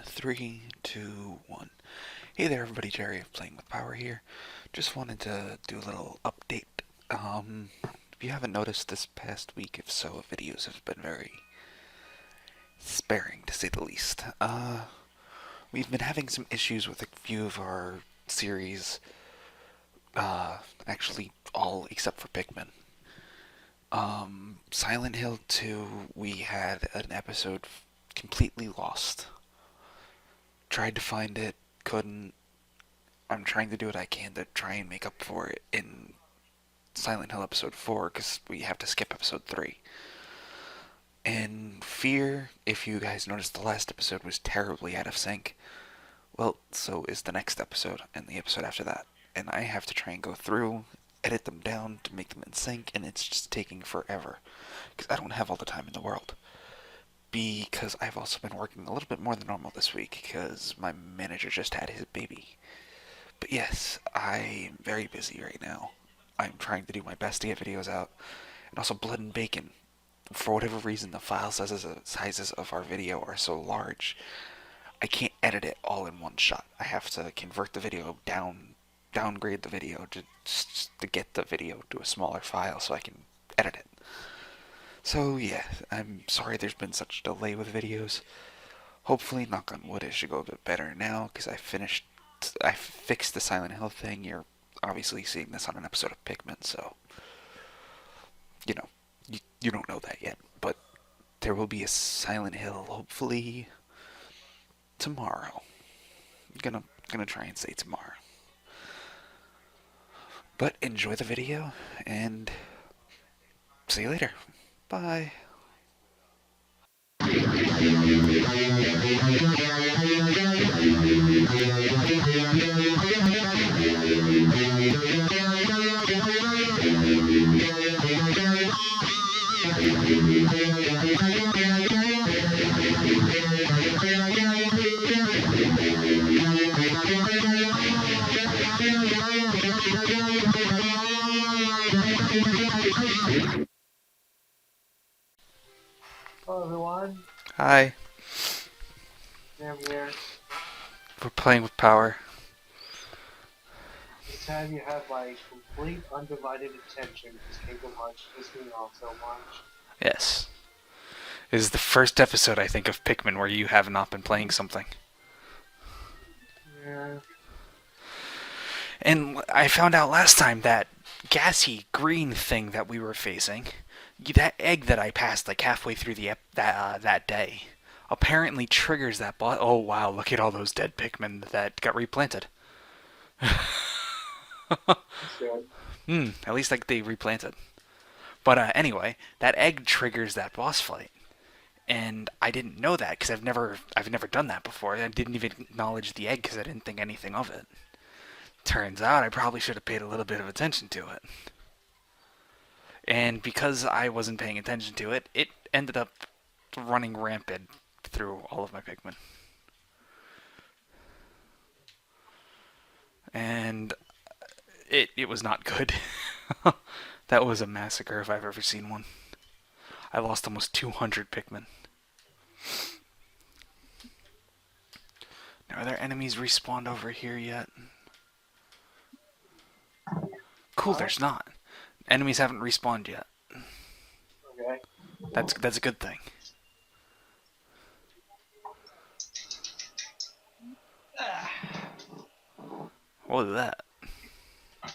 Three, two, one. Hey there, everybody. Jerry of Playing with Power here. Just wanted to do a little update. If you haven't noticed this past week, if so, videos have been very sparing, to say the least. We've been having some issues with a few of our series. Actually, all except for Pikmin. Silent Hill 2, we had an episode completely lost. Tried to find it, couldn't. I'm trying to do what I can to try and make up for it in Silent Hill episode 4 because we have to skip episode 3. And Fear, if you guys noticed, the last episode was terribly out of sync. Well, so is the next episode and the episode after that. And I have to try and go through, edit them down to make them in sync, and it's just taking forever because I don't have all the time in the world. Because I've also been working a little bit more than normal this week because my manager just had his baby. But yes, I'm very busy right now. I'm trying to do my best to get videos out. And also Blood and Bacon. For whatever reason, the file sizes of our video are so large, I can't edit it all in one shot. I have to convert the video downgrade the video just to get the video to a smaller file so I can edit it. So yeah, I'm sorry there's been such a delay with videos. Hopefully, knock on wood, it should go a bit better now because I fixed the Silent Hill thing. You're obviously seeing this on an episode of Pikmin, so you know, you don't know that yet. But there will be a Silent Hill hopefully tomorrow. Gonna try and say tomorrow. But enjoy the video and see you later. Bye. Hello everyone, Hi. Sam here. We're playing with power. This time you have my complete undivided attention because Kingdom Hearts pissed me off so much. Yes. This is the first episode, I think, of Pikmin where you have not been playing something. Yeah. And I found out last time that gassy green thing that we were facing, that egg that I passed like halfway through that day, apparently triggers that boss. Oh wow! Look at all those dead Pikmin that got replanted. That's good. At least like they replanted. But anyway, that egg triggers that boss fight, and I didn't know that because I've never done that before. I didn't even acknowledge the egg because I didn't think anything of it. Turns out I probably should have paid a little bit of attention to it. And because I wasn't paying attention to it, it ended up running rampant through all of my Pikmin. And it was not good. That was a massacre if I've ever seen one. I lost almost 200 Pikmin. Now, are there enemies respawned over here yet? Cool, there's not. Enemies haven't respawned yet. Okay. That's a good thing. What was that?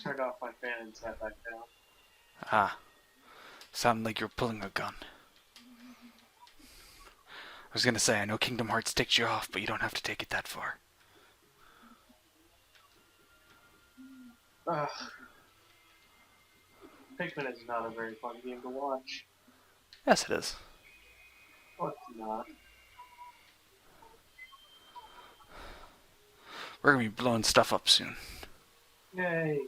Turned off my fan and sat back down. Ah. Sounded like you're pulling a gun. I was gonna say, I know Kingdom Hearts ticks you off, but you don't have to take it that far. Pikmin is not a very fun game to watch. Yes, it is. Oh, it's not. We're gonna be blowing stuff up soon. Yay.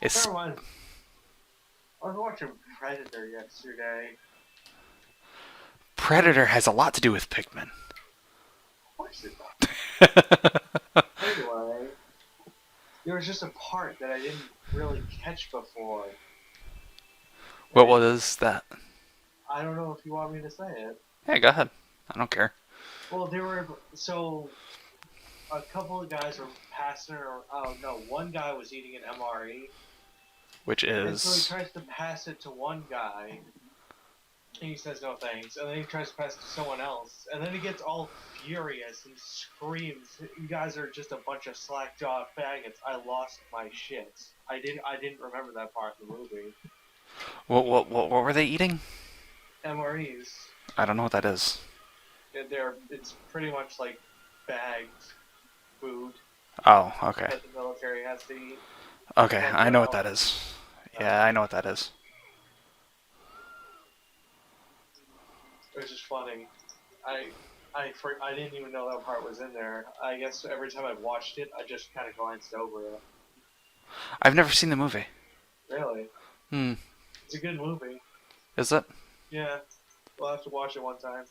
It's Everyone, I was watching Predator yesterday. Predator has a lot to do with Pikmin. Of course it does. Anyway, there was just a part that I didn't really catch before. What was that? I don't know if you want me to say it. Yeah, go ahead. I don't care. Well, they were so a couple of guys were passing her. Oh no, one guy was eating an MRE, Which and so he is tries to pass it to one guy, and he says no thanks, and then he tries to pass it to someone else, and then he gets all furious and screams, "You guys are just a bunch of slack-jawed faggots! I lost my shit." I didn't remember that part in the movie. what were they eating? MREs, I don't know what that is. it's pretty much like bagged food Oh, okay. that the military has to eat. Okay, Like I their know what health. that is. Uh, Yeah, I know what that is. it was just funny. I didn't even know that part was in there. I guess every time I watched it, I just kind of glanced over it. I've never seen the movie. Really, Hmm. it's a good movie. Is it? Yeah, we'll have to watch it one time.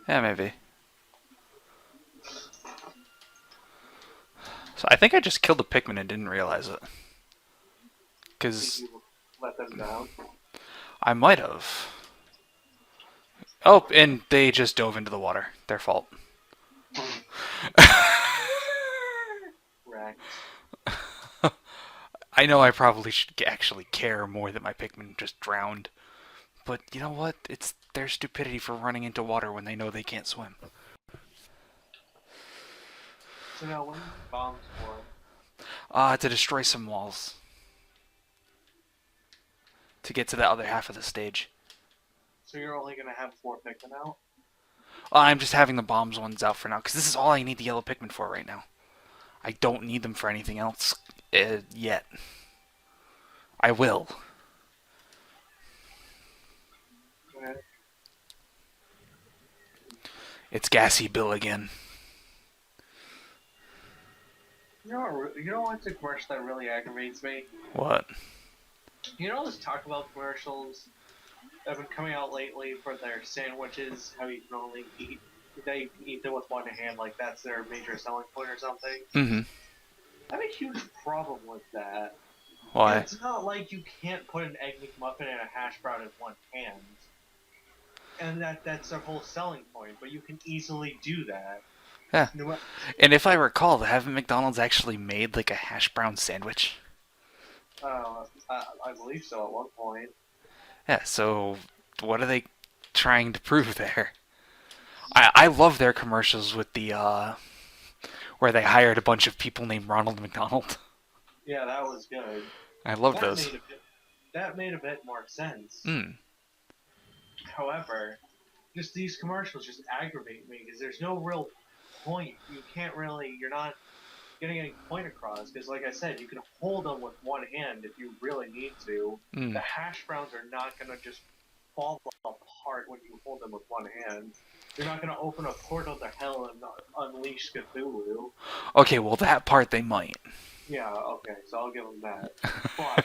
Yeah, maybe. So I think I just killed a Pikmin and didn't realize it. Did Because you let them down? I might have. Oh, and they just dove into the water. Their fault. Wrecked. I know I probably should actually care more that my Pikmin just drowned. But you know what? It's their stupidity for running into water when they know they can't swim. So now, what do you need bombs for? To destroy some walls. To get to the other half of the stage. So you're only gonna have 4 Pikmin out? I'm just having the bombs ones out for now, because this is all I need the yellow Pikmin for right now. I don't need them for anything else yet. I will. Okay. It's Gassy Bill again. You know what's a commercial that really aggravates me? What? You know those Taco Bell commercials that have been coming out lately for their sandwiches? How you can only eat they eat them with one hand, like that's their major selling point or something. Mm-hmm. I have a huge problem with that. Why? It's not like you can't put an egg McMuffin and a hash brown in one hand, and that's their whole selling point. But you can easily do that. Yeah. No, And if I recall, haven't McDonald's actually made like a hash brown sandwich? I believe so at one point. Yeah, so what are they trying to prove there? I love their commercials with the where they hired a bunch of people named Ronald McDonald. Yeah, that was good. I love That those. made a bit. That made a bit more sense. Mm. However, just these commercials just aggravate me because there's no real point. You can't really. You're not getting any point across because, like I said, you can hold them with one hand if you really need to. The Mm. hash browns are not gonna just fall apart when you hold them with one hand. You're not gonna open a portal to hell and unleash Cthulhu. Okay, well that part they might. Yeah, okay, so I'll give them that. But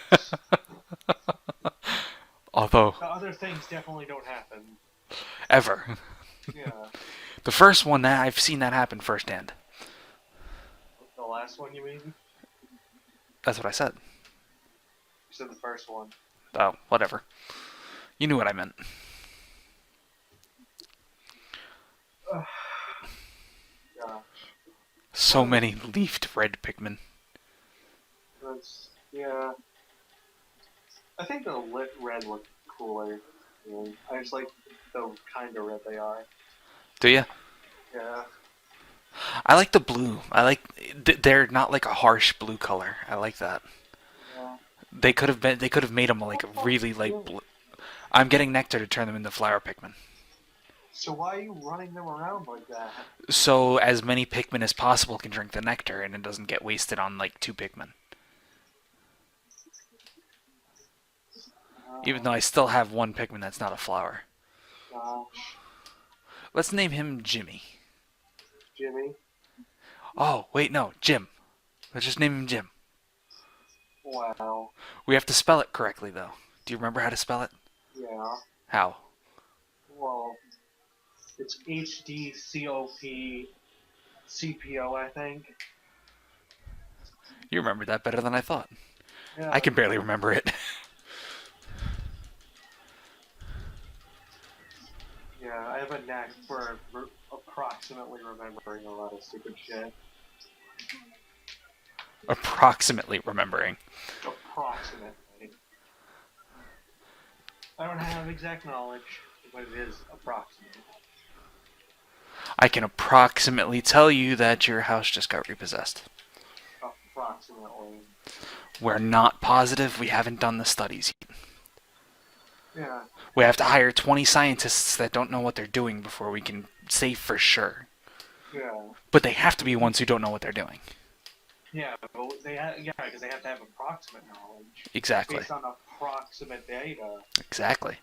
Although the other things definitely don't happen. ever. Yeah. The first one that I've seen that happen firsthand. The last one, you mean? That's what I said. You said the first one. Oh, whatever. You knew what I meant. Yeah. So many leafed red Pikmin. Yeah. I think the lit red look cooler. Yeah. I just like the kind of red they are. Do you? Yeah. I like the blue. I like they're not like a harsh blue color. I like that. Yeah. They could have been. They could have made them like really like. I'm getting nectar to turn them into flower Pikmin. So why are you running them around like that? So as many Pikmin as possible can drink the nectar, and it doesn't get wasted on like two Pikmin. Even though I still have one Pikmin that's not a flower. Gosh. Let's name him Jimmy. Jimmy? Oh, wait, no, Jim. Let's just name him Jim. Wow. We have to spell it correctly, though. Do you remember how to spell it? Yeah. How? Well, it's HDCOPCPO, I think. You remembered that better than I thought. Yeah. I can barely remember it. Yeah, I have a knack for approximately remembering a lot of stupid shit. Approximately remembering. Approximately. I don't have exact knowledge, but it is approximate. I can approximately tell you that your house just got repossessed. Approximately. We're not positive. We haven't done the studies yet. Yeah. We have to hire 20 scientists that don't know what they're doing before we can say for sure. Yeah. But they have to be ones who don't know what they're doing. Yeah, but because they have to have approximate knowledge Exactly. based on approximate data. Exactly.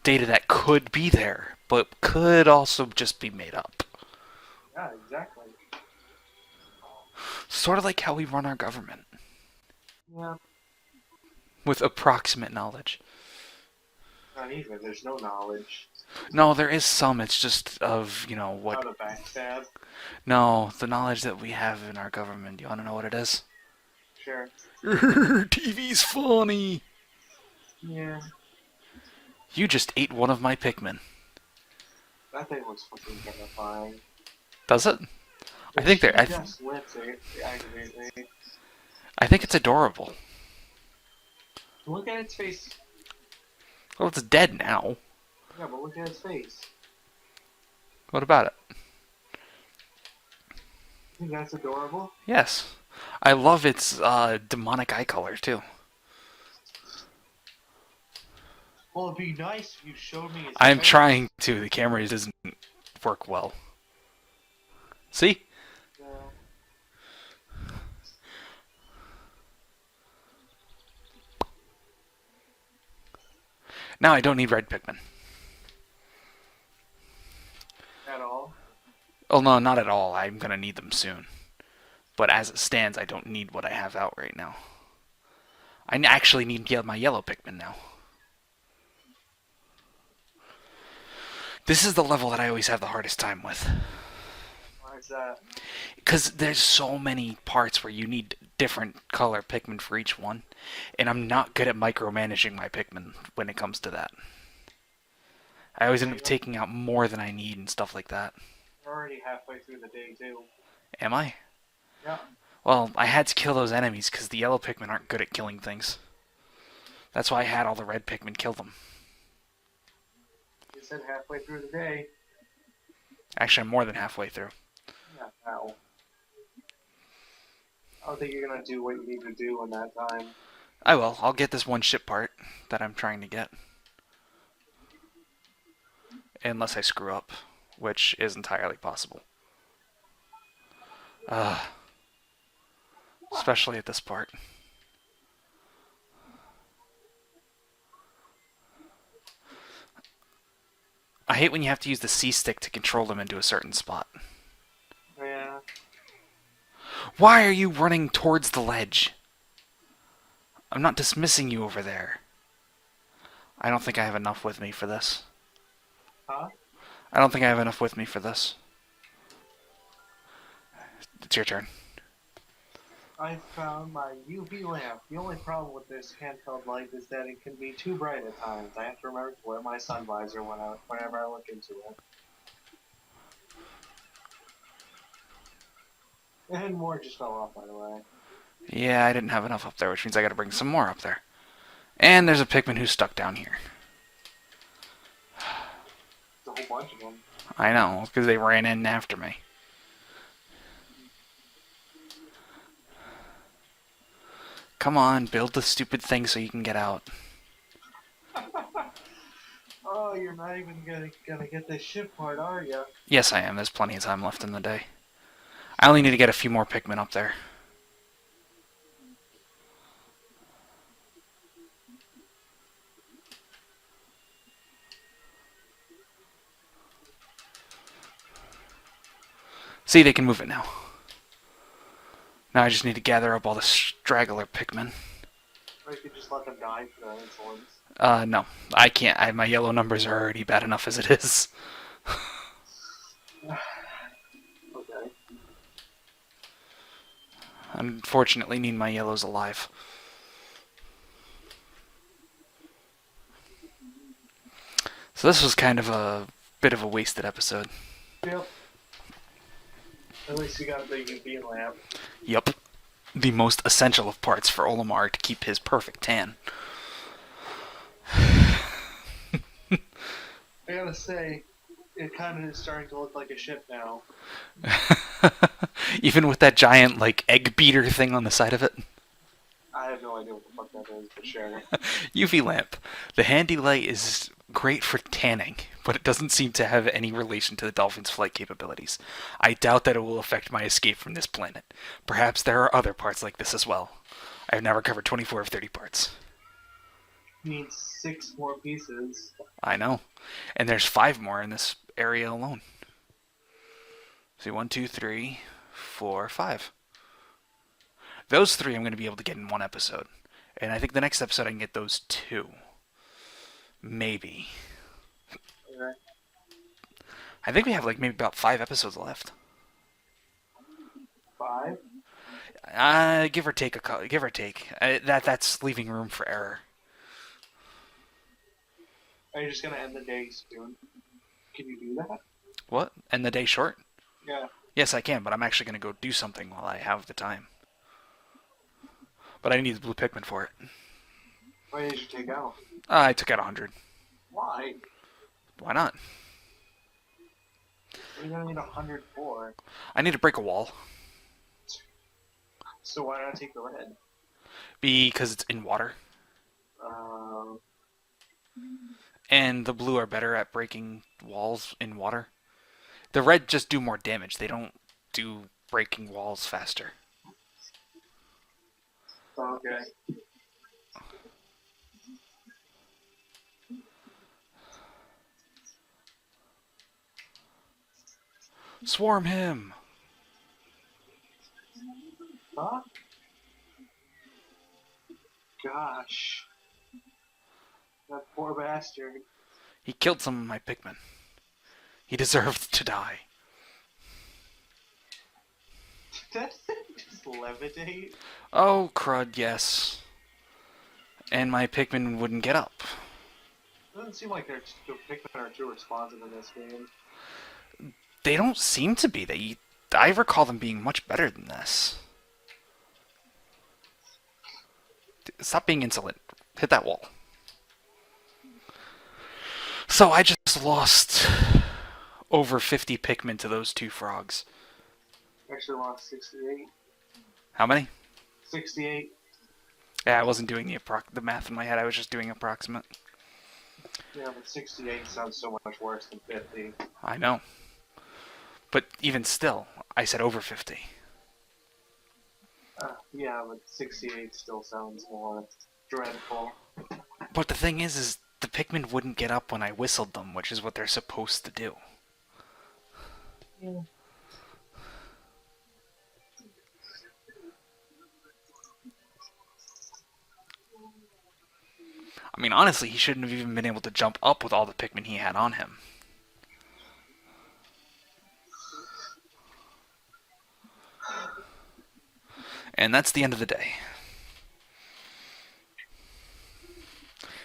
Data that could be there, but could also just be made up. Yeah, exactly. Sort of like how we run our government. Yeah, With approximate knowledge. not even. There's no knowledge. No, there is some. It's just of, what. How to backstab. No, the knowledge that we have in our government. Do you want to know what it is? Sure. TV's funny. Yeah, You just ate one of my Pikmin. that thing was fucking terrifying. Does it? I But think she they're. just lives it accurately. I think it's adorable. Look at its face. Well, it's dead now. Yeah, but look at its face. What about it? You think that's adorable? Yes. I love its demonic eye color, too. Well, it'd be nice if you showed me its I'm face. trying to. The camera doesn't work well. See? Yeah. Now I don't need red Pikmin. At all. Oh, no, not at all. I'm going to need them soon. But as it stands, I don't need what I have out right now. I actually need my yellow Pikmin now. This is the level that I always have the hardest time with. Why is that? Because there's so many parts where you need different color Pikmin for each one. And I'm not good at micromanaging my Pikmin when it comes to that. I always end up taking out more than I need and stuff like that. You're already halfway through the day, too. Am I? Yeah. Well, I had to kill those enemies because the yellow Pikmin aren't good at killing things. That's why I had all the red Pikmin kill them. You said halfway through the day. Actually, I'm more than halfway through. Yeah, how? I don't think you're gonna do what you need to do in that time. I will. I'll get this one ship part that I'm trying to get. Unless I screw up, which is entirely possible. Especially at this part. I hate when you have to use the C stick to control them into a certain spot. Yeah. Why are you running towards the ledge? I'm not dismissing you over there. I don't think I have enough with me for this. Huh? I don't think I have enough with me for this. It's your turn. I found my UV lamp. The only problem with this handheld light is that it can be too bright at times. I have to remember to wear my sun visor whenever I look into it. And more just fell off, by the way. Yeah, I didn't have enough up there, which means I gotta bring some more up there. And there's a Pikmin who's stuck down here. There's a whole bunch of them. I know, because they ran in after me. Come on, build the stupid thing so you can get out. Oh, you're not even gonna get this ship part, are you? Yes, I am. There's plenty of time left in the day. I only need to get a few more Pikmin up there. See, they can move it now. Now I just need to gather up all the straggler Pikmin. Or you could just let them die for their insolence. No. I can't. My yellow numbers are already bad enough as it is. Okay. Unfortunately, need my yellows alive. So this was kind of a Bit of a wasted episode. Yep. At least you got the UV lamp. Yup. The most essential of parts for Olimar to keep his perfect tan. I gotta say, it kind of is starting to look like a ship now. Even with that giant, like, egg beater thing on the side of it. I have no idea what the fuck that is, but sure. UV lamp. The handy light is great for tanning, but it doesn't seem to have any relation to the dolphin's flight capabilities. I doubt that it will affect my escape from this planet. Perhaps there are other parts like this as well. I have now recovered 24 of 30 parts. Needs 6 more pieces. I know. And there's 5 more in this area alone. See, 1, 2, 3, 4, 5. Those 3 I'm going to be able to get in one episode. And I think the next episode I can get those 2. Maybe. Okay. I think we have like maybe about 5 episodes left. 5? Give or take give or take. That's leaving room for error. Are you just gonna end the day soon? Can you do that? What? End the day short? Yeah. Yes, I can, but I'm actually going to go do something while I have the time. But I need the blue Pikmin for it. What did you take out? I took out 100. Why? Why not? What are you gonna need 100 for? I need to break a wall. So why not take the red? Because it's in water. Um, And the blue are better at breaking walls in water. The red just do more damage. They don't do breaking walls faster. okay. Swarm him! Huh? Gosh. That poor bastard. He killed some of my Pikmin. He deserved to die. Did that thing just levitate? Oh, crud, yes. And my Pikmin wouldn't get up. Doesn't seem like the Pikmin are too responsive in this game. They don't seem to be. I recall them being much better than this. Stop being insolent. Hit that wall. So I just lost over 50 Pikmin to those 2 frogs. Actually lost 68. How many? 68. Yeah, I wasn't doing the math in my head. I was just doing approximate. Yeah, but 68 sounds so much worse than 50. I know. But even still, I said over 50. Yeah, but 68 still sounds more dreadful. But the thing is the Pikmin wouldn't get up when I whistled them, which is what they're supposed to do. Yeah. I mean, honestly, he shouldn't have even been able to jump up with all the Pikmin he had on him. And that's the end of the day.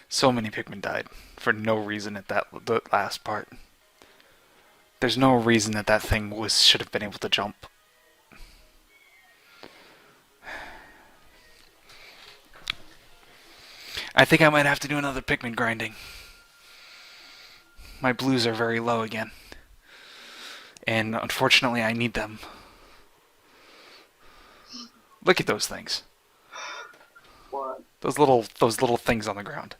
So many Pikmin died for no reason at the last part. There's no reason that thing should have been able to jump. I think I might have to do another Pikmin grinding. My blues are very low again. And unfortunately I need them. Look at those things. What? Those little things on the ground.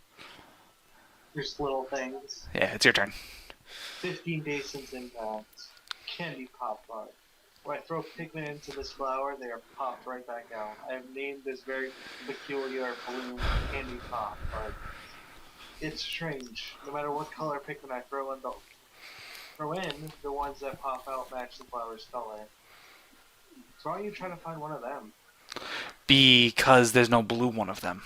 Just little things. Yeah, it's your turn. 15 days since impact. Candy pop bud. When I throw Pikmin into this flower, they are popped right back out. I have named this very peculiar bloom Candy Pop Bud. It's strange. No matter what color Pikmin I throw in, the ones that pop out match the flower's color. So why don't you try to find one of them? Because there's no blue one of them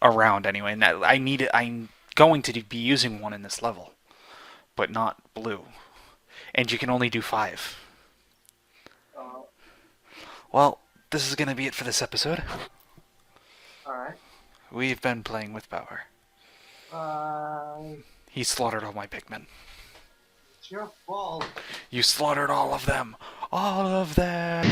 around anyway. And I'm going to be using one in this level, but not blue. And you can only do 5. Well, this is going to be it for this episode. Alright. We've been playing with Power. Bye. He slaughtered all my Pikmin. It's your fault. You slaughtered all of them! All of them!